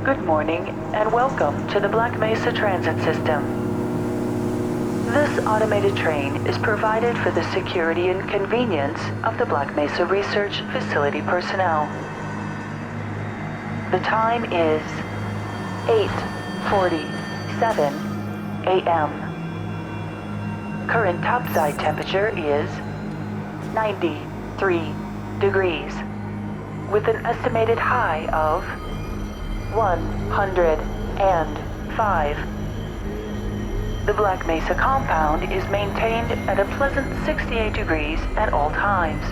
Good morning and welcome to the Black Mesa Transit System. This automated train is provided for the security and convenience of the Black Mesa Research Facility personnel. The time is 8:47 a.m. Current topside temperature is 93 degrees, with an estimated high of 105. The Black Mesa compound is maintained at a pleasant 68 degrees at all times.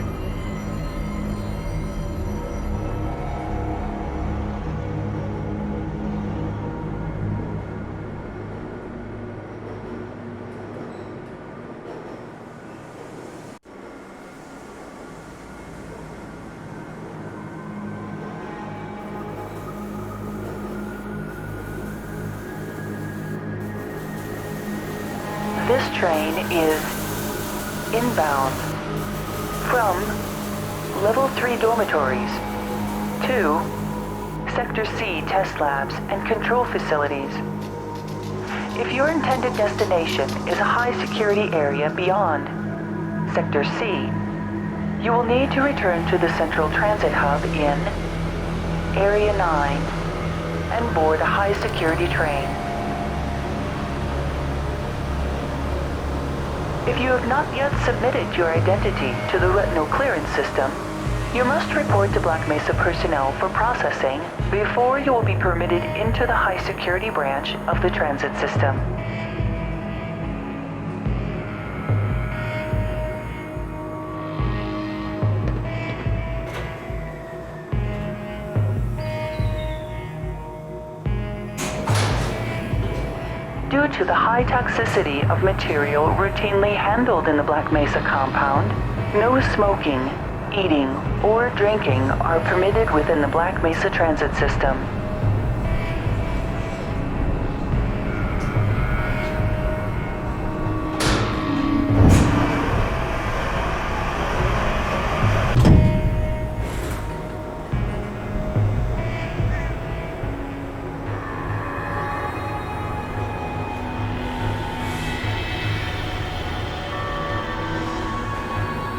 This train is inbound from Level 3 dormitories to Sector C test labs and control facilities. If your intended destination is a high security area beyond Sector C, you will need to return to the Central Transit Hub in Area 9 and board a high security train. If you have not yet submitted your identity to the retinal clearance system, you must report to Black Mesa personnel for processing before you will be permitted into the high security branch of the transit system. Due to the high toxicity of material routinely handled in the Black Mesa compound, no smoking, eating, or drinking are permitted within the Black Mesa transit system.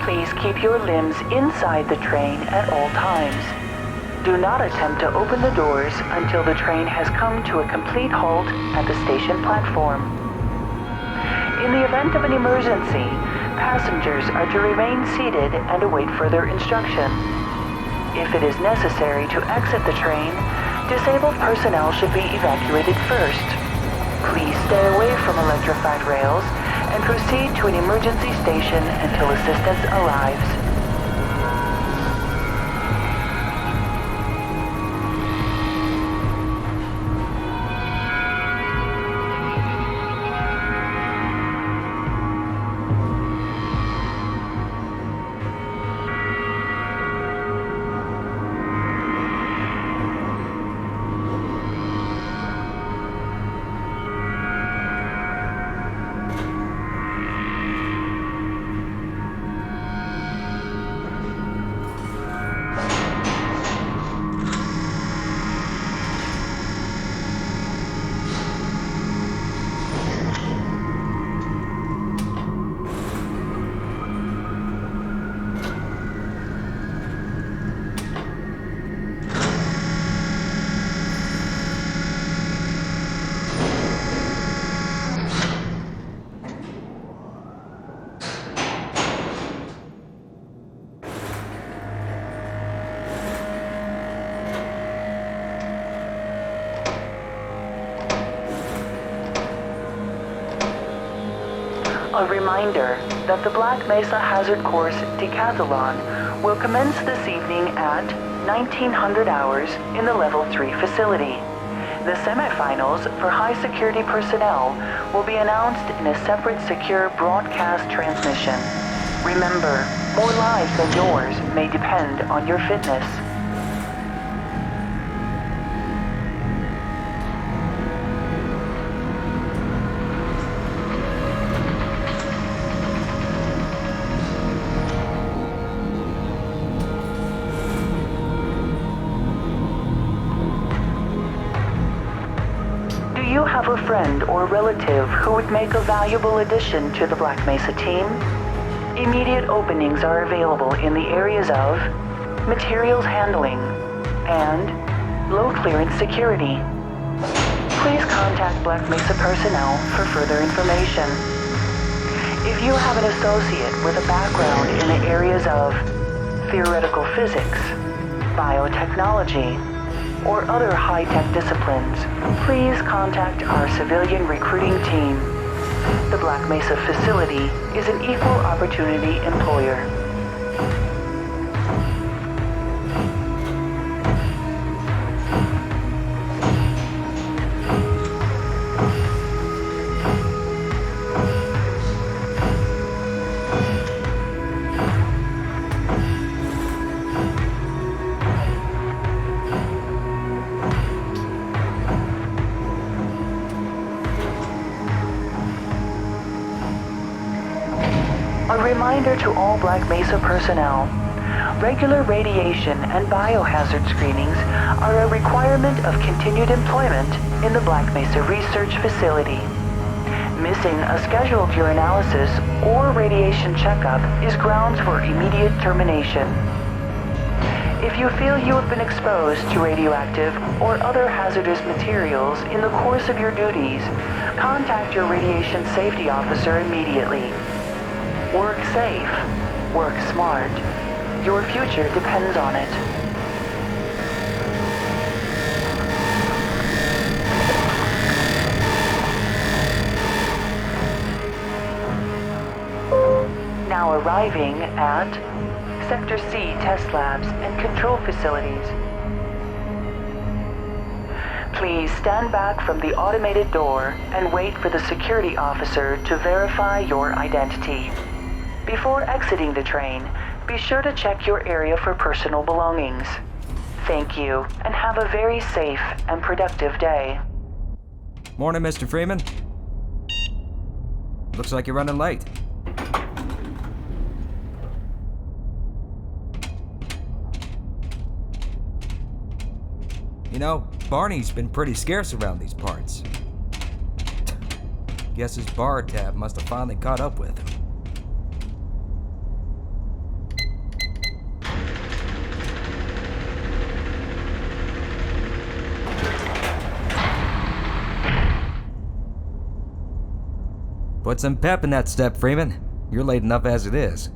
Please keep your limbs inside the train at all times. Do not attempt to open the doors until the train has come to a complete halt at the station platform. In the event of an emergency, passengers are to remain seated and await further instruction. If it is necessary to exit the train, disabled personnel should be evacuated first. Please stay away from electrified rails and proceed to an emergency station until assistance arrives. A reminder that the Black Mesa Hazard Course Decathlon will commence this evening at 1900 hours in the Level 3 facility. The semifinals for high security personnel will be announced in a separate secure broadcast transmission. Remember, more lives than yours may depend on your fitness. you have a friend or relative who would make a valuable addition to the Black Mesa team, immediate openings are available in the areas of materials handling and low clearance security. Please contact Black Mesa personnel for further information. If you have an associate with a background in the areas of theoretical physics, biotechnology, or other high-tech disciplines, please contact our civilian recruiting team. The Black Mesa facility is an equal opportunity employer. A reminder to all Black Mesa personnel, regular radiation and biohazard screenings are a requirement of continued employment in the Black Mesa Research Facility. Missing a scheduled urinalysis or radiation checkup is grounds for immediate termination. If you feel you have been exposed to radioactive or other hazardous materials in the course of your duties, contact your radiation safety officer immediately. Work safe. Work smart. Your future depends on it. Now arriving at Sector C test labs and control facilities. Please stand back from the automated door and wait for the security officer to verify your identity. Before exiting the train, be sure to check your area for personal belongings. Thank you, and have a very safe and productive day. Morning, Mr. Freeman. Looks like you're running late. You know, Barney's been pretty scarce around these parts. Guess his bar tab must have finally caught up with him. Put some pep in that step, Freeman. You're late enough as it is.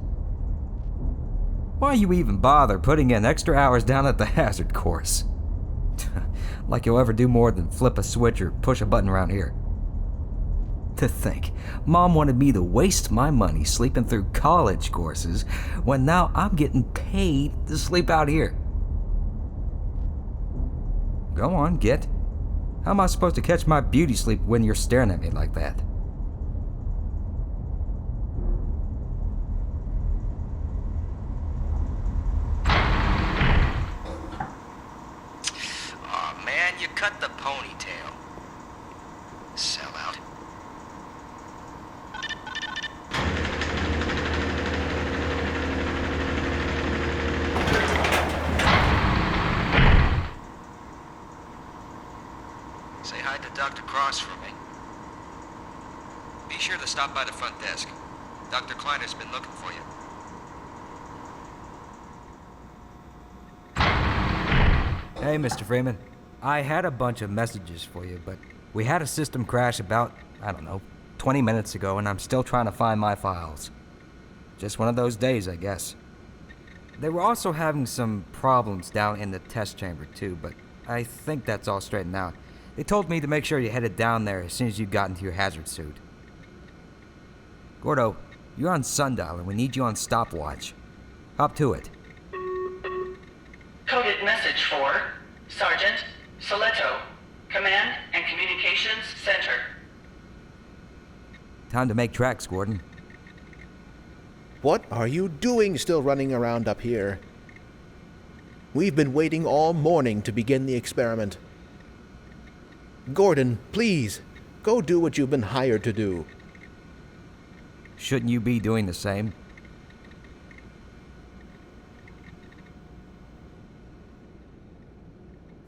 Why you even bother putting in extra hours down at the hazard course? Like you'll ever do more than flip a switch or push a button around here. To think, Mom wanted me to waste my money sleeping through college courses when now I'm getting paid to sleep out here. Go on, get. How am I supposed to catch my beauty sleep when you're staring at me like that? You cut the ponytail. Sellout. Say hi to Dr. Cross for me. Be sure to stop by the front desk. Dr. Kleiner's been looking for you. Hey, Mr. Freeman. I had a bunch of messages for you, but we had a system crash about, 20 minutes ago, and I'm still trying to find my files. Just one of those days, I guess. They were also having some problems down in the test chamber, too, but I think that's all straightened out. They told me to make sure you headed down there as soon as you got into your hazard suit. Gordo, you're on sundial, and we need you on stopwatch. Hop to it. Coded message for Sergeant Soleto, Command and Communications Center. Time to make tracks, Gordon. What are you doing still running around up here? We've been waiting all morning to begin the experiment. Gordon, please, go do what you've been hired to do. Shouldn't you be doing the same?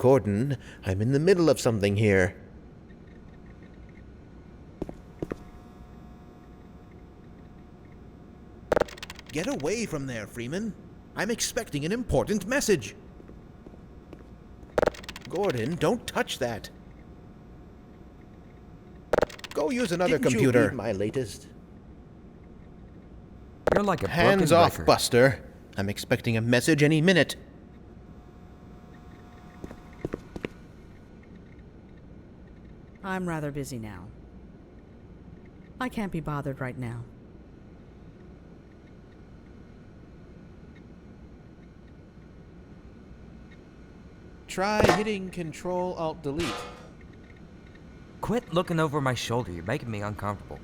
Gordon, I'm in the middle of something here. Get away from there, Freeman. I'm expecting an important message. Gordon, don't touch that. Go use another computer. You read my latest? You're like a Hands broken off, record. Buster. I'm expecting a message any minute. I'm rather busy now. I can't be bothered right now. Try hitting Control-Alt-Delete. Quit looking over my shoulder. You're making me uncomfortable.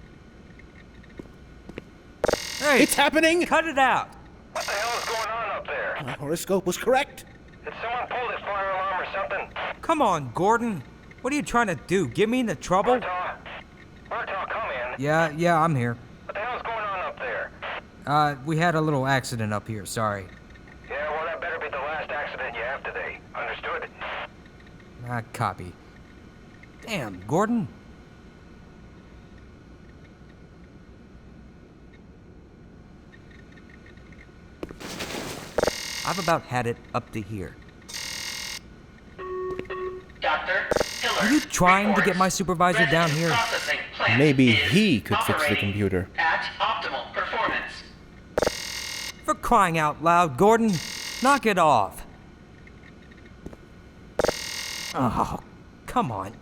Hey! It's happening! Cut it out! What the hell is going on up there? My horoscope was correct. Did someone pull this fire alarm or something? Come on, Gordon. What are you trying to do? Get me into trouble? Murtaugh, come in. Yeah, I'm here. What the hell's going on up there? We had a little accident up here, sorry. Yeah, well, that better be the last accident you have today. Understood? Copy. Damn, Gordon. I've about had it up to here. Dr. Hiller. Are you trying to get my supervisor down here? Processing plant Maybe is he could fix the operating computer. At optimal performance. For crying out loud, Gordon. Knock it off. Oh, come on.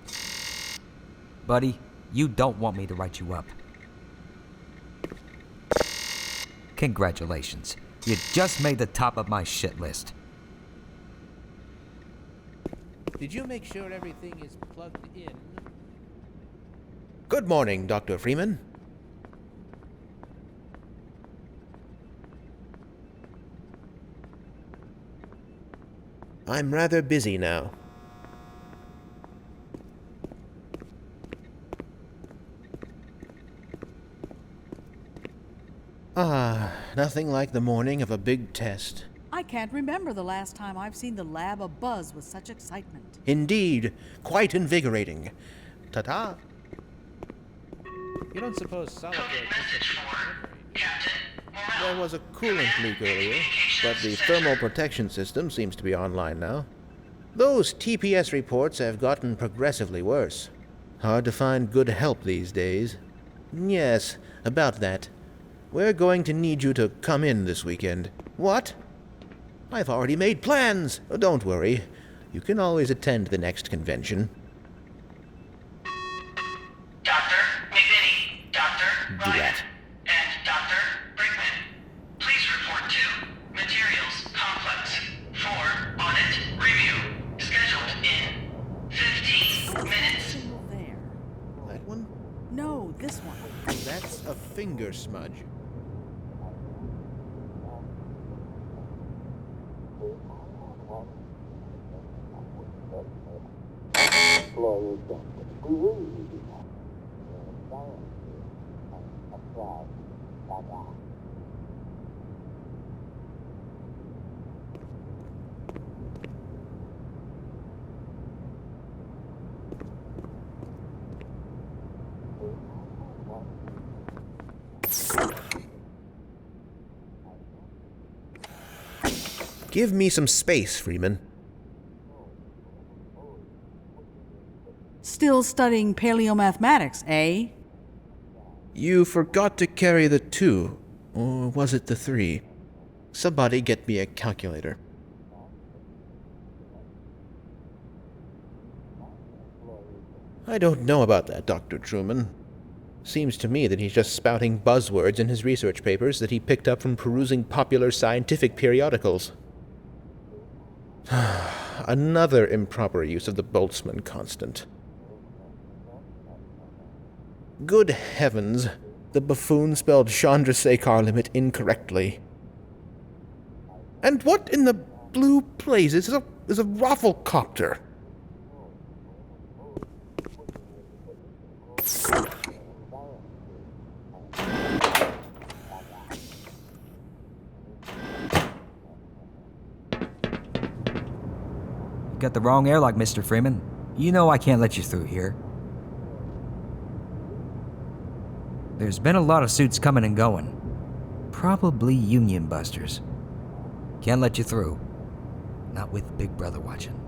Buddy, you don't want me to write you up. Congratulations. You just made the top of my shit list. Did you make sure everything is plugged in? Good morning, Dr. Freeman. I'm rather busy now. Nothing like the morning of a big test. I can't remember the last time I've seen the lab abuzz with such excitement. Indeed, quite invigorating. Ta-ta. You don't suppose solitaire Message for Captain Morel. There was a coolant leak earlier, but the thermal protection system seems to be online now. Those TPS reports have gotten progressively worse. Hard to find good help these days. Yes, about that. We're going to need you to come in this weekend. What? I've already made plans. Oh, don't worry. You can always attend the next convention. Dr. McVinney, Dr. Do Ryan, that. and Dr. Brickman. Please report to Materials Complex for audit review. Scheduled in 15 minutes. Signal there. That one? No, this one. That's a finger smudge. Give me some space, Freeman. Still studying paleomathematics, eh? You forgot to carry the 2, or was it the 3? Somebody get me a calculator. I don't know about that, Dr. Truman. Seems to me that he's just spouting buzzwords in his research papers that he picked up from perusing popular scientific periodicals. Another improper use of the Boltzmann constant. Good heavens, the buffoon spelled Chandrasekhar limit incorrectly. And what in the blue blazes is a rafflecopter? You got the wrong airlock, Mr. Freeman. You know I can't let you through here. There's been a lot of suits coming and going. Probably union busters. Can't let you through. Not with Big Brother watching.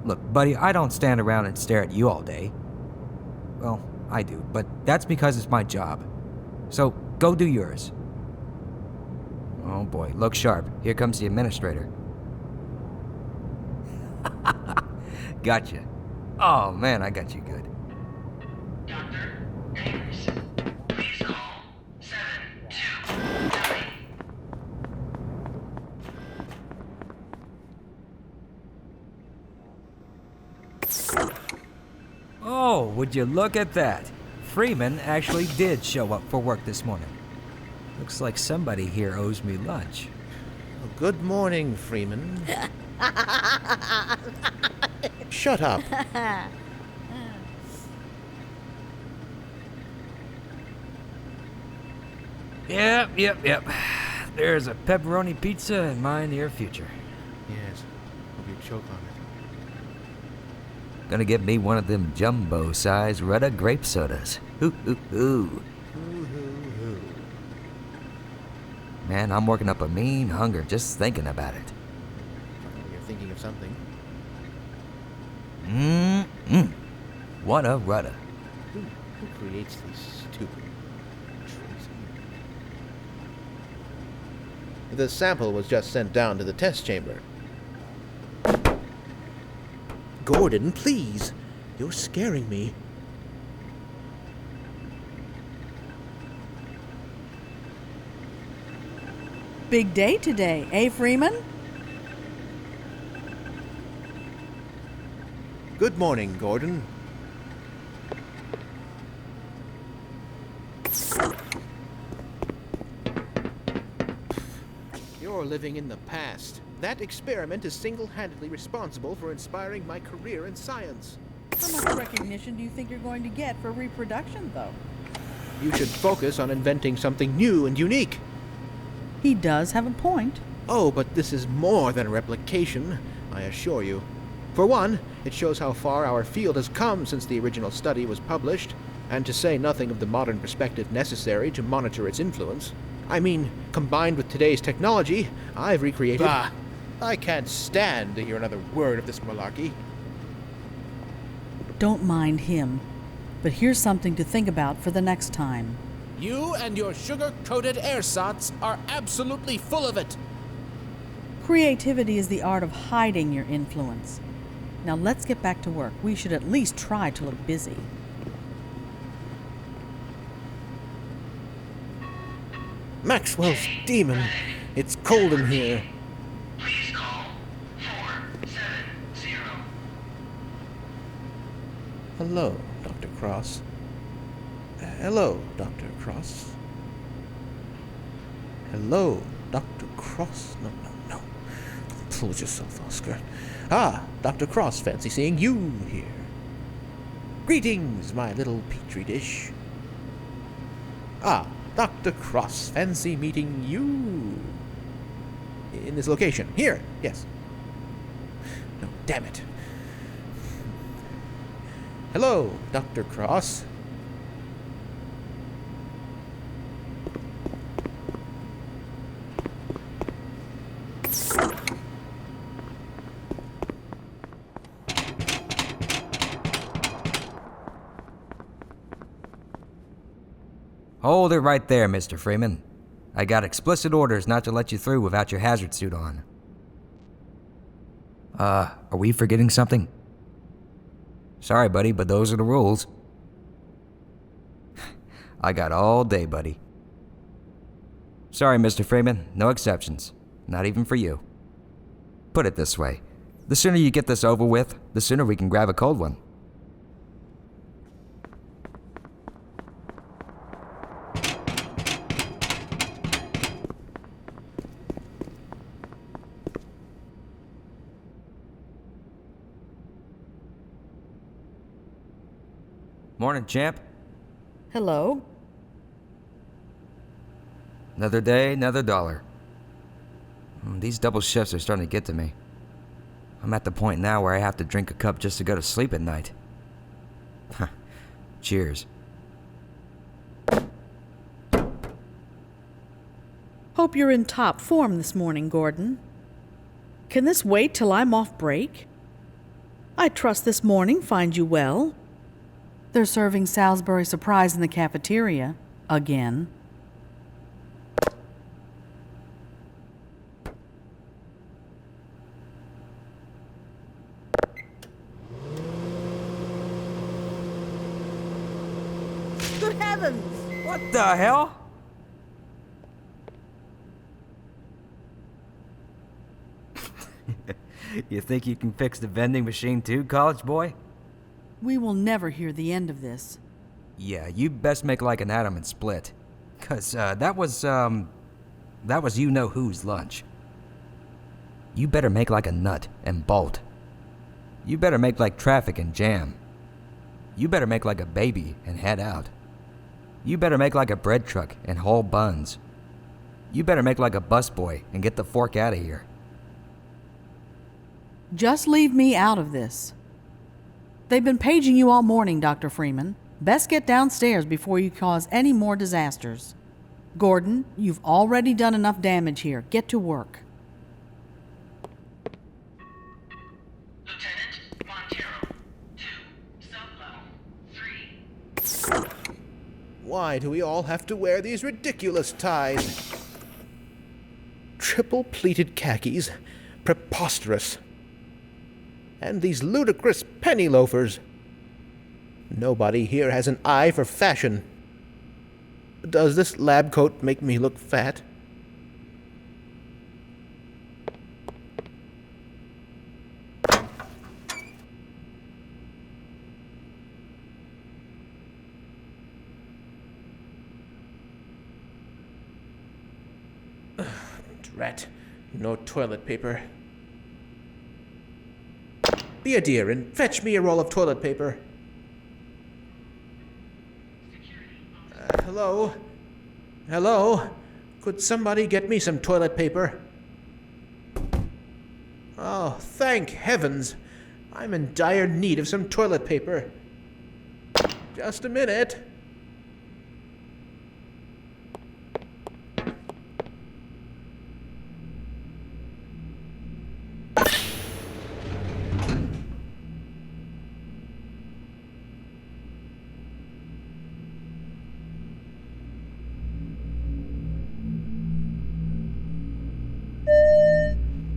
Look, buddy, I don't stand around and stare at you all day. Well, I do, but that's because it's my job. So, go do yours. Oh boy, look sharp. Here comes the administrator. Gotcha. Oh man, I got you good. Dr. Ayers, please call 729. Oh, would you look at that? Freeman actually did show up for work this morning. Looks like somebody here owes me lunch. Good morning, Freeman. Shut up. Yep. There's a pepperoni pizza in my near future. Yes, hope you choke on it. Gonna get me one of them jumbo-sized Rudda grape sodas. Ooh. Hoo-hoo-hoo. Man, I'm working up a mean hunger just thinking about it. You're thinking of something. What a Rudda. Who creates these stupid trees? The sample was just sent down to the test chamber. Gordon, please. You're scaring me. Big day today, eh, Freeman? Good morning, Gordon. You're living in the past. That experiment is single-handedly responsible for inspiring my career in science. How much recognition do you think you're going to get for reproduction, though? You should focus on inventing something new and unique. He does have a point. Oh, but this is more than a replication, I assure you. For one, it shows how far our field has come since the original study was published, and to say nothing of the modern perspective necessary to monitor its influence. I mean, combined with today's technology, I've recreated... Bah! I can't stand to hear another word of this malarkey. Don't mind him. But here's something to think about for the next time. You and your sugar-coated ersatz are absolutely full of it. Creativity is the art of hiding your influence. Now let's get back to work. We should at least try to look busy. Maxwell's demon. It's cold in here. Please call 470. Hello, Dr. Cross. Hello, Dr. Cross. Hello, Dr. Cross. No. Compose yourself, Oscar. Ah, Dr. Cross, fancy seeing you here. Greetings, my little petri dish. Ah, Dr. Cross, fancy meeting you. In this location. Here, yes. No, damn it. Hello, Dr. Cross. Hold it right there, Mr. Freeman. I got explicit orders not to let you through without your hazard suit on. Are we forgetting something? Sorry, buddy, but those are the rules. I got all day, buddy. Sorry, Mr. Freeman, no exceptions. Not even for you. Put it this way. The sooner you get this over with, the sooner we can grab a cold one. Morning, champ. Hello? Another day, another dollar. These double shifts are starting to get to me. I'm at the point now where I have to drink a cup just to go to sleep at night. Cheers. hope you're in top form this morning, Gordon. Can this wait till I'm off break? I trust this morning finds you well. They're serving Salisbury Surprise in the cafeteria. Again. Good heavens! What the hell? You think you can fix the vending machine too, college boy? We will never hear the end of this. Yeah, you best make like an atom and split. 'Cause that was you-know-who's lunch. You better make like a nut and bolt. You better make like traffic and jam. You better make like a baby and head out. You better make like a bread truck and haul buns. You better make like a busboy and get the fork out of here. Just leave me out of this. They've been paging you all morning, Dr. Freeman. Best get downstairs before you cause any more disasters. Gordon, you've already done enough damage here. Get to work. Lieutenant Montero, 2, sub-level, 3. Why do we all have to wear these ridiculous ties? Triple pleated khakis? Preposterous. And these ludicrous penny loafers. Nobody here has an eye for fashion. Does this lab coat make me look fat? Drat. No toilet paper. Be a dear and fetch me a roll of toilet paper. Hello? Hello? Could somebody get me some toilet paper? Oh, thank heavens! I'm in dire need of some toilet paper. Just a minute.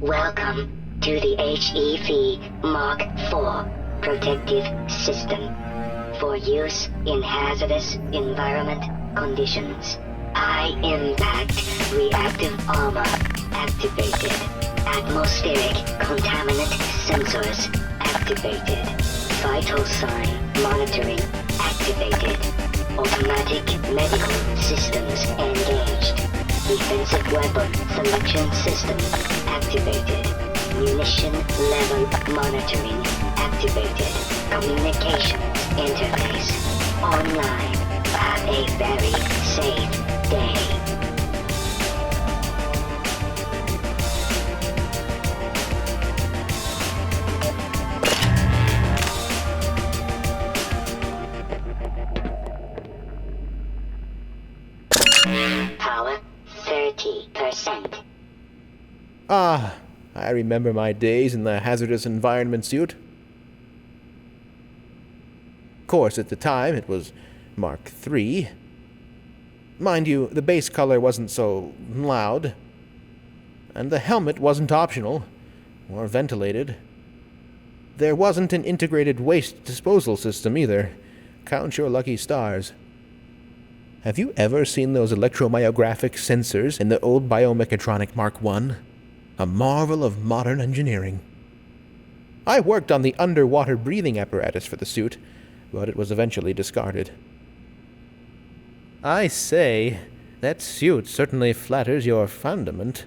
Welcome to the HEV Mark IV protective system for use in hazardous environment conditions. High impact reactive armor activated. Atmospheric contaminant sensors activated. Vital sign monitoring activated. Automatic medical systems engaged. Defensive weapon selection system activated. Munition level monitoring activated. Communications interface online. Have a very safe day. Power 30%. Ah, I remember my days in the hazardous environment suit. Of course, at the time, it was Mark III. Mind you, the base color wasn't so loud. And the helmet wasn't optional, or ventilated. There wasn't an integrated waste disposal system either. Count your lucky stars. Have you ever seen those electromyographic sensors in the old biomechatronic Mark I? A marvel of modern engineering. I worked on the underwater breathing apparatus for the suit, but it was eventually discarded. I say, that suit certainly flatters your fundament.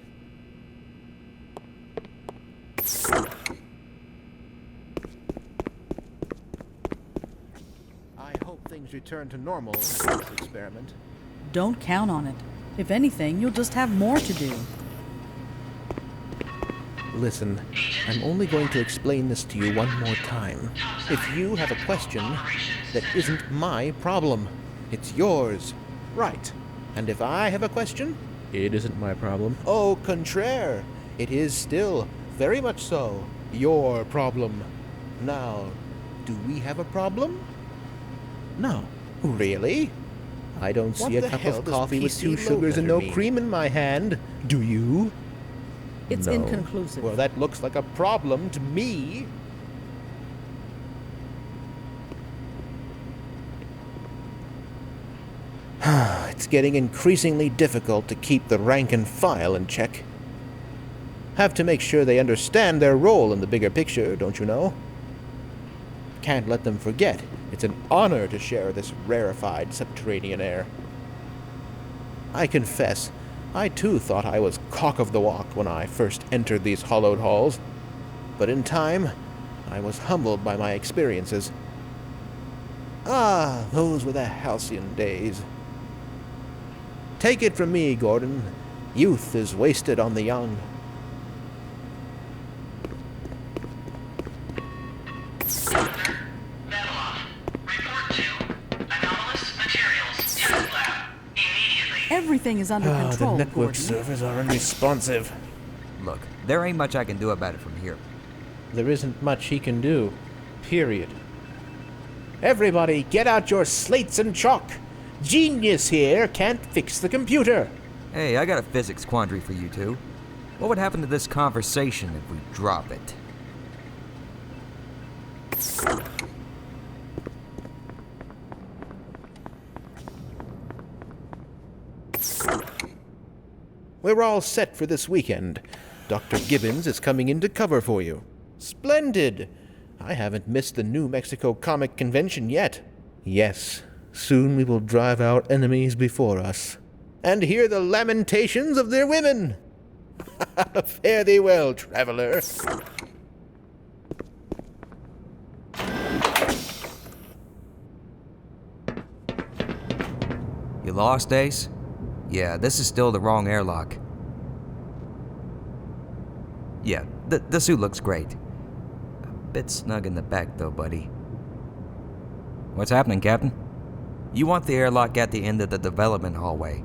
I hope things return to normal after this experiment. Don't count on it. If anything, you'll just have more to do. Listen, I'm only going to explain this to you one more time. If you have a question, that isn't my problem. It's yours. Right. And if I have a question, It isn't my problem. Au contraire, it is still, very much so, your problem. Now, do we have a problem? No. Really? I don't see a cup of coffee with 2 sugars and no cream in my hand. Do you? It's No. inconclusive. Well, that looks like a problem to me. It's getting increasingly difficult to keep the rank and file in check. Have to make sure they understand their role in the bigger picture, don't you know? Can't let them forget it's an honor to share this rarefied subterranean air. I confess, I too thought I was cock of the walk when I first entered these hollowed halls, but in time, I was humbled by my experiences. Ah, those were the halcyon days. Take it from me, Gordon. Youth is wasted on the young. Report to Anomalous Materials Test Lab immediately. Everything is under control, The network Gordon. servers are unresponsive. Look, there ain't much I can do about it from here. There isn't much he can do. Period. Everybody, get out your slates and chalk. Genius here can't fix the computer. Hey, I got a physics quandary for you two. What would happen to this conversation if we drop it? We're all set for this weekend. Dr. Gibbons is coming in to cover for you. Splendid! I haven't missed the New Mexico Comic Convention yet. Yes, soon we will drive our enemies before us, and hear the lamentations of their women. Fare thee well, traveler. You lost, Ace? Yeah, this is still the wrong airlock. Yeah, the suit looks great. A bit snug in the back though, buddy. What's happening, Captain? You want the airlock at the end of the development hallway.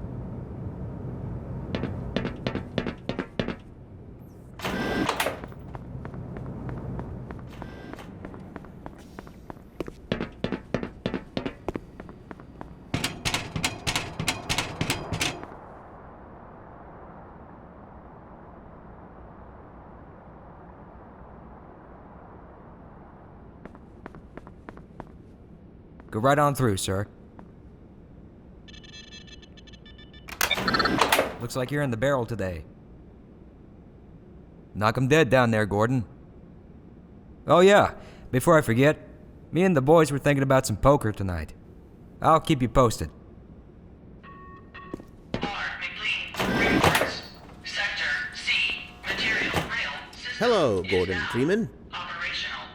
Go right on through, sir. Looks like you're in the barrel today. Knock 'em dead down there, Gordon. Oh yeah, before I forget, me and the boys were thinking about some poker tonight. I'll keep you posted. McLean, reports. Sector C, material rail system. Hello, is Gordon now Freeman. Operational.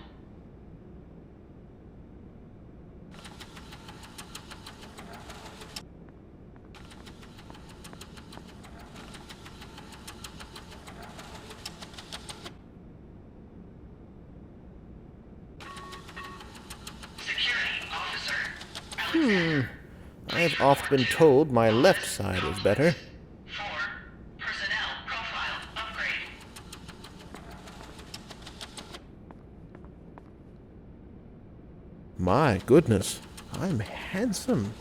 Security officer. I've oft been told my left side is better. 4. Personnel profile upgrade. My goodness, I'm handsome.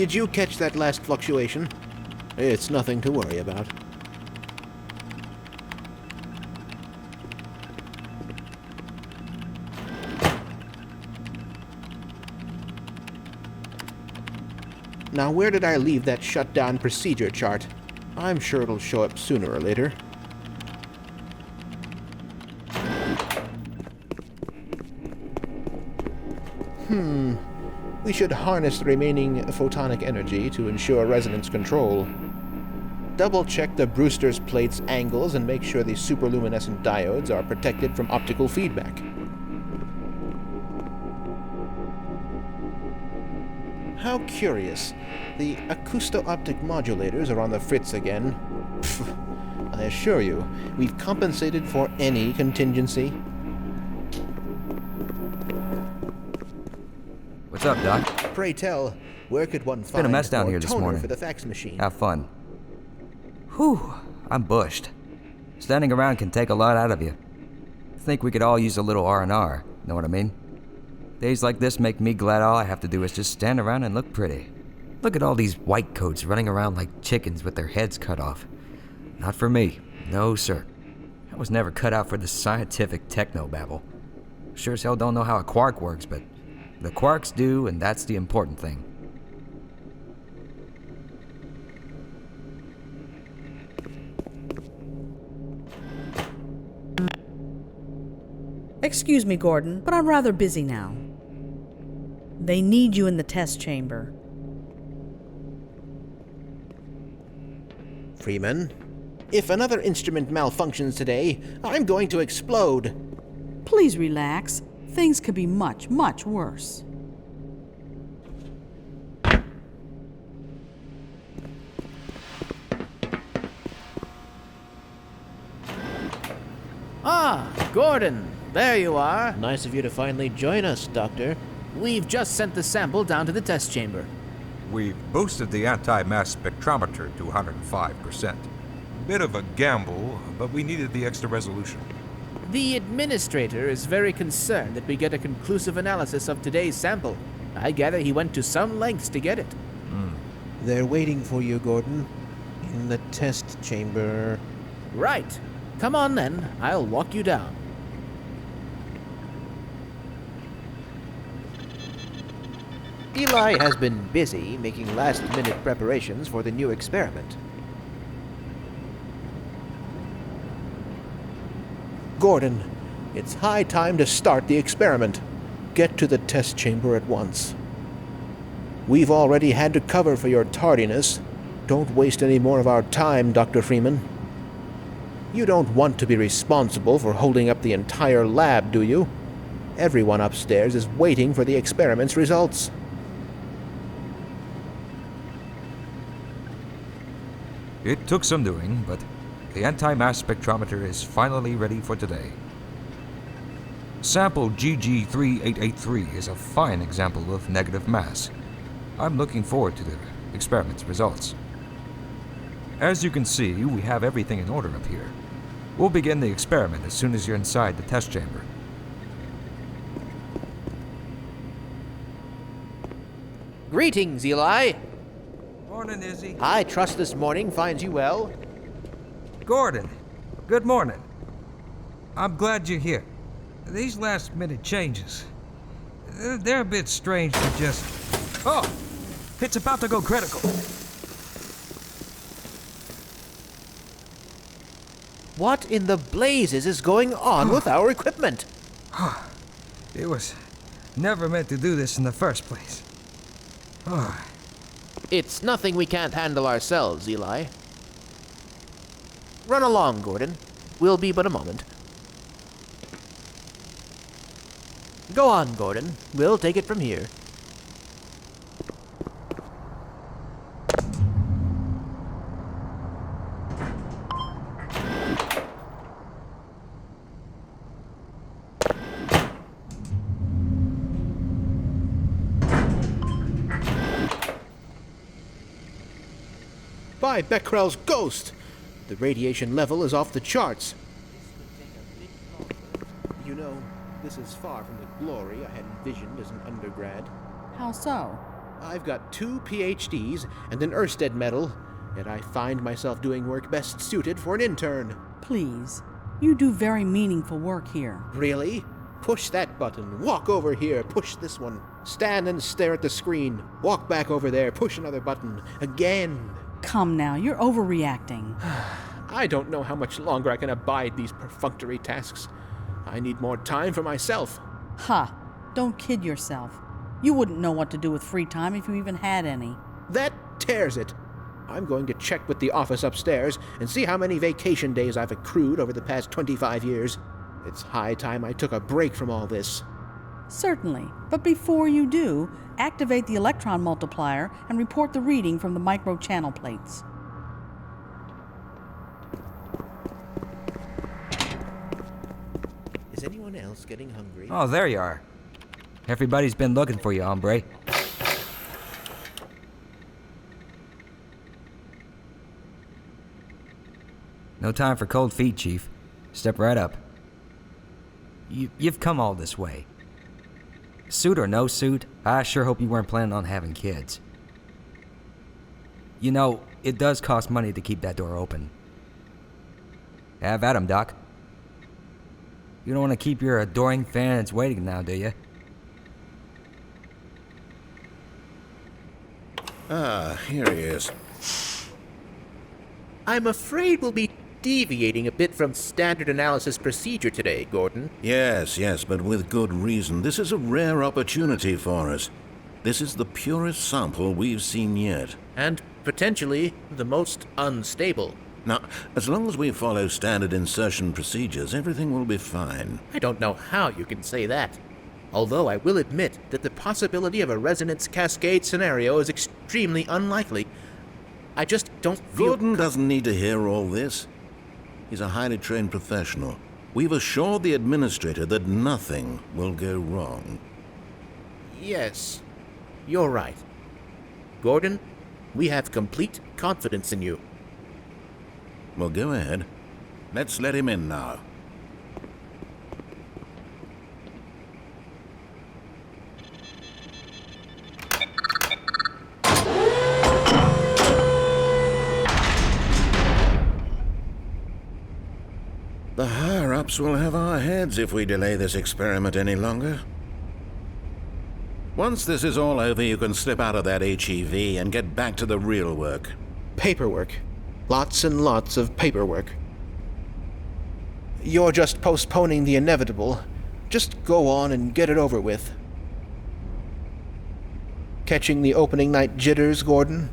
Did you catch that last fluctuation? It's nothing to worry about. Now, where did I leave that shutdown procedure chart? I'm sure it'll show up sooner or later. We should harness the remaining photonic energy to ensure resonance control. Double-check the Brewster's plate's angles and make sure the superluminescent diodes are protected from optical feedback. How curious. The acousto-optic modulators are on the fritz again. Pfft, I assure you, we've compensated for any contingency. What's up, Doc? Pray tell, where could one find Been a mess down more here this toner morning. for the fax machine? Have fun. Whew, I'm bushed. Standing around can take a lot out of you. Think we could all use a little R&R, know what I mean? Days like this make me glad all I have to do is just stand around and look pretty. Look at all these white coats running around like chickens with their heads cut off. Not for me. No, sir. I was never cut out for this scientific techno-babble. Sure as hell don't know how a quark works, but the quarks do, and that's the important thing. Excuse me, Gordon, but I'm rather busy now. They need you in the test chamber. Freeman, if another instrument malfunctions today, I'm going to explode. Please relax. Things could be much, much worse. Ah, Gordon, there you are. Nice of you to finally join us, Doctor. We've just sent the sample down to the test chamber. We've boosted the anti-mass spectrometer to 105%. Bit of a gamble, but we needed the extra resolution. The administrator is very concerned that we get a conclusive analysis of today's sample. I gather he went to some lengths to get it. They're waiting for you, Gordon. In the test chamber. Right. Come on then, I'll walk you down. Eli has been busy making last-minute preparations for the new experiment. Gordon, it's high time to start the experiment. Get to the test chamber at once. We've already had to cover for your tardiness. Don't waste any more of our time, Dr. Freeman. You don't want to be responsible for holding up the entire lab, do you? Everyone upstairs is waiting for the experiment's results. It took some doing, but the anti-mass spectrometer is finally ready for today. Sample GG3883 is a fine example of negative mass. I'm looking forward to the experiment's results. As you can see, we have everything in order up here. We'll begin the experiment as soon as you're inside the test chamber. Greetings, Eli. Morning, Izzy. I trust this morning finds you well. Gordon, good morning. I'm glad you're here. These last-minute changes, they're a bit strange to just... Oh! It's about to go critical. What in the blazes is going on with our equipment? It was never meant to do this in the first place. It's nothing we can't handle ourselves, Eli. Run along, Gordon. We'll be but a moment. Go on, Gordon. We'll take it from here. By Becquerel's ghost! The radiation level is off the charts. You know, this is far from the glory I had envisioned as an undergrad. How so? I've got 2 PhDs and an Ørsted medal, yet I find myself doing work best suited for an intern. Please, you do very meaningful work here. Really? Push that button, walk over here, push this one. Stand and stare at the screen, walk back over there, push another button. Again. Come now, you're overreacting. I don't know how much longer I can abide these perfunctory tasks. I need more time for myself. Ha! Don't kid yourself. You wouldn't know what to do with free time if you even had any. That tears it. I'm going to check with the office upstairs and see how many vacation days I've accrued over the past 25 years. It's high time I took a break from all this. Certainly, but before you do, activate the electron multiplier and report the reading from the micro-channel plates. Is anyone else getting hungry? Oh, there you are. Everybody's been looking for you, hombre. No time for cold feet, Chief. Step right up. You've come all this way. Suit or no suit, I sure hope you weren't planning on having kids. You know, it does cost money to keep that door open. Have at 'em, Doc. You don't want to keep your adoring fans waiting now, do you? Ah, here he is. I'm afraid we'll be deviating a bit from standard analysis procedure today, Gordon. Yes, but with good reason. This is a rare opportunity for us. This is the purest sample we've seen yet. And potentially the most unstable. Now, as long as we follow standard insertion procedures, everything will be fine. I don't know how you can say that. Although I will admit that the possibility of a resonance cascade scenario is extremely unlikely. I just don't feel... Gordon doesn't need to hear all this. He's a highly trained professional. We've assured the administrator that nothing will go wrong. Yes, you're right. Gordon, we have complete confidence in you. Well, go ahead. Let's let him in now. The higher-ups will have our heads if we delay this experiment any longer. Once this is all over, you can slip out of that HEV and get back to the real work. Paperwork. Lots and lots of paperwork. You're just postponing the inevitable. Just go on and get it over with. Catching the opening night jitters, Gordon?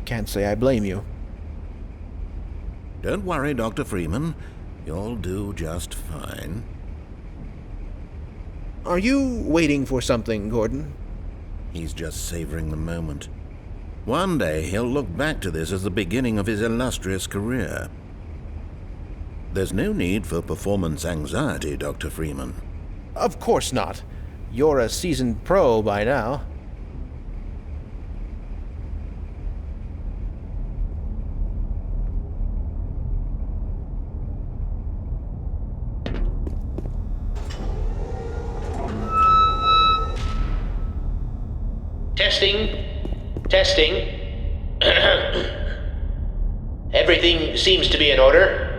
Can't say I blame you. Don't worry, Dr. Freeman. You'll do just fine. Are you waiting for something, Gordon? He's just savoring the moment. One day he'll look back to this as the beginning of his illustrious career. There's no need for performance anxiety, Dr. Freeman. Of course not. You're a seasoned pro by now. Testing. Everything seems to be in order.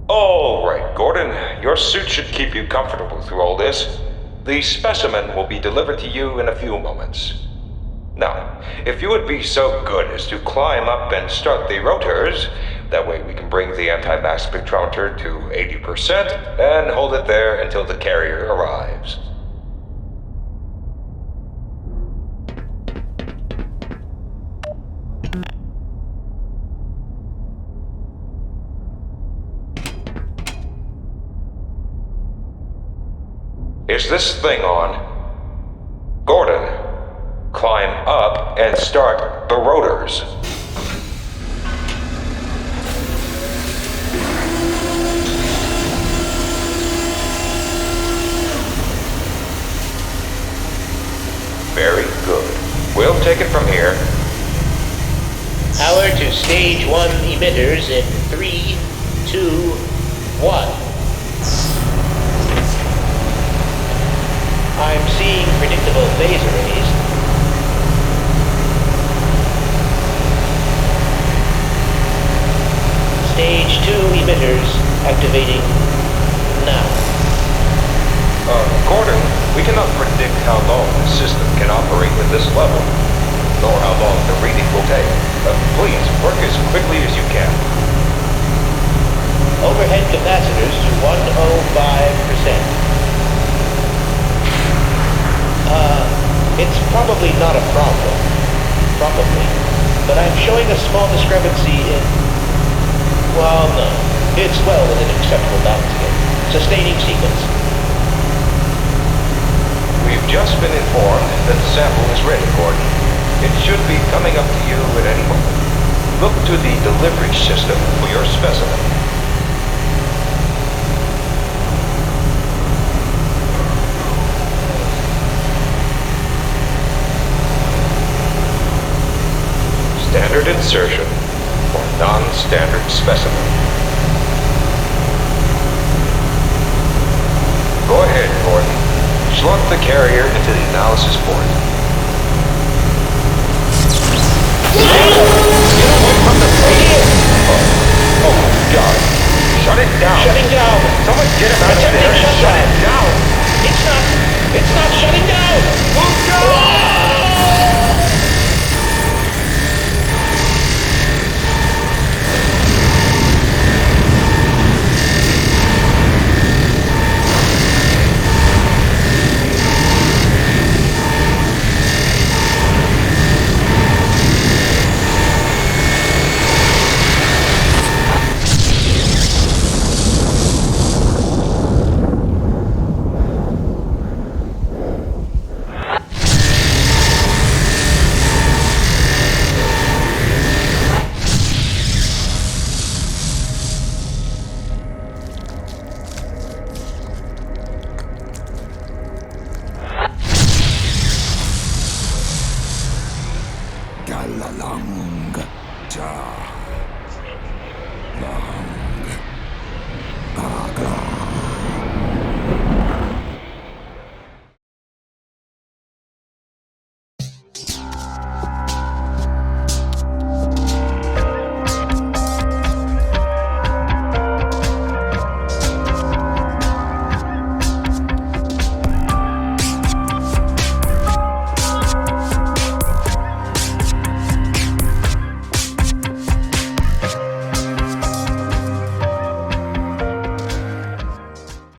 All right, Gordon. Your suit should keep you comfortable through all this. The specimen will be delivered to you in a few moments. Now, if you would be so good as to climb up and start the rotors, that way we can bring the anti-mass spectrometer to 80% and hold it there until the carrier arrives. Is this thing on? Gordon, climb up and start the rotors. Very good. We'll take it from here. Power to stage 1 emitters in 3, 2, 1. I'm seeing predictable phase arrays. Stage 2 emitters activating now. Gordon, we cannot predict how long the system can operate at this level, nor how long the reading will take. Please, work as quickly as you can. Overhead capacitors to 105%. It's probably not a problem. Probably. But I'm showing a small discrepancy in... Well, no. It's well within acceptable bounds again. Sustaining sequence. We've just been informed that the sample is ready, Gordon. It should be coming up to you at any moment. Look to the delivery system for your specimen. Standard insertion for non-standard specimen. Go ahead, Gordon. Slot the carrier into the analysis port. Oh my God. Shut it down. Shutting down. Someone get him out of there. Shut it down. It's not shutting down. Move down. Galalong. Ja.